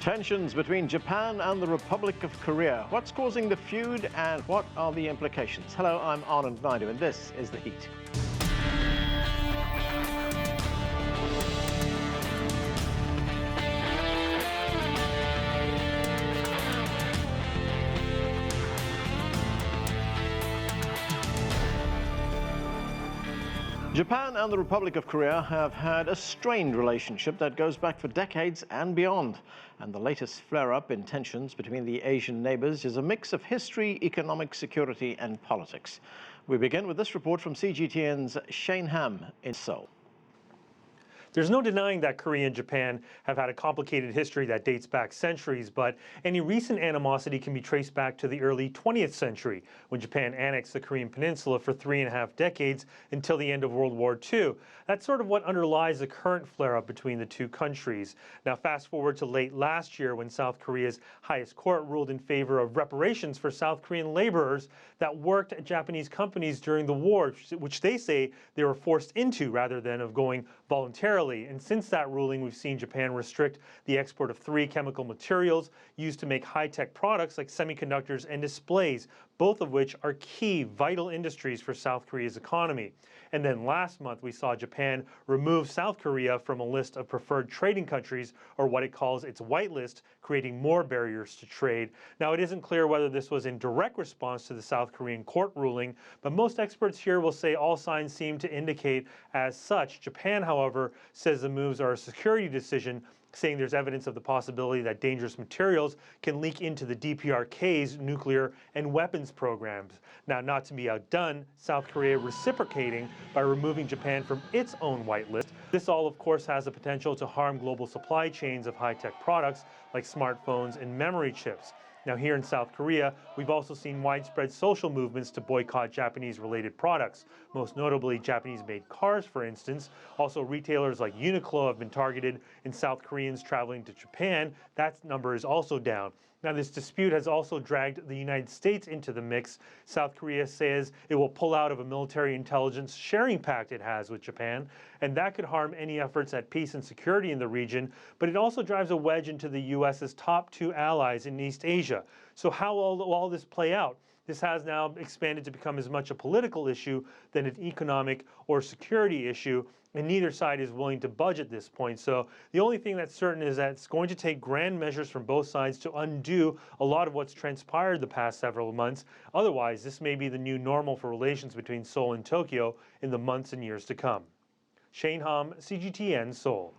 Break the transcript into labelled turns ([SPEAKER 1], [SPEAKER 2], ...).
[SPEAKER 1] Tensions between Japan and the Republic of Korea. What's causing the feud and what are the implications? Hello, I'm Anand Naidu and this is The Heat. Japan and the Republic of Korea have had a strained relationship that goes back for decades and beyond. And the latest flare-up in tensions between the Asian neighbors is a mix of history, economic security and politics. We begin with this report from CGTN's Hahm in Seoul.
[SPEAKER 2] There's no denying that Korea and Japan have had a complicated history that dates back centuries, but any recent animosity can be traced back to the early 20th century, when Japan annexed the Korean peninsula for 3.5 decades until the end of World War II. That's sort of what underlies the current flare-up between the two countries. Now, fast forward to late last year when South Korea's highest court ruled in favor of reparations for South Korean laborers that worked at Japanese companies during the war, which they say they were forced into rather than of going voluntarily. And since that ruling, we've seen Japan restrict the export of 3 chemical materials used to make high-tech products like semiconductors and displays, both of which are key, vital industries for South Korea's economy. And then last month, we saw Japan remove South Korea from a list of preferred trading countries, or what it calls its white list, creating more barriers to trade. Now, it isn't clear whether this was in direct response to the South Korean court ruling, but most experts here will say all signs seem to indicate as such. Japan, however, says the moves are a security decision, saying there's evidence of the possibility that dangerous materials can leak into the DPRK's nuclear and weapons programs. Now, not to be outdone, South Korea reciprocating by removing Japan from its own white list. This all, of course, has the potential to harm global supply chains of high-tech products like smartphones and memory chips. Now, here in South Korea, we've also seen widespread social movements to boycott Japanese-related products, most notably Japanese-made cars, for instance. Also, retailers like Uniqlo have been targeted, and South Koreans traveling to Japan, that number is also down. Now, this dispute has also dragged the United States into the mix. South Korea says it will pull out of a military intelligence sharing pact it has with Japan, and that could harm any efforts at peace and security in the region, but it also drives a wedge into the U.S.'s top 2 allies in East Asia. So how will all this play out? This has now expanded to become as much a political issue than an economic or security issue, and neither side is willing to budge at this point. So the only thing that's certain is that it's going to take grand measures from both sides to undo a lot of what's transpired the past several months. Otherwise, this may be the new normal for relations between Seoul and Tokyo in the months and years to come. Hahm, CGTN, Seoul.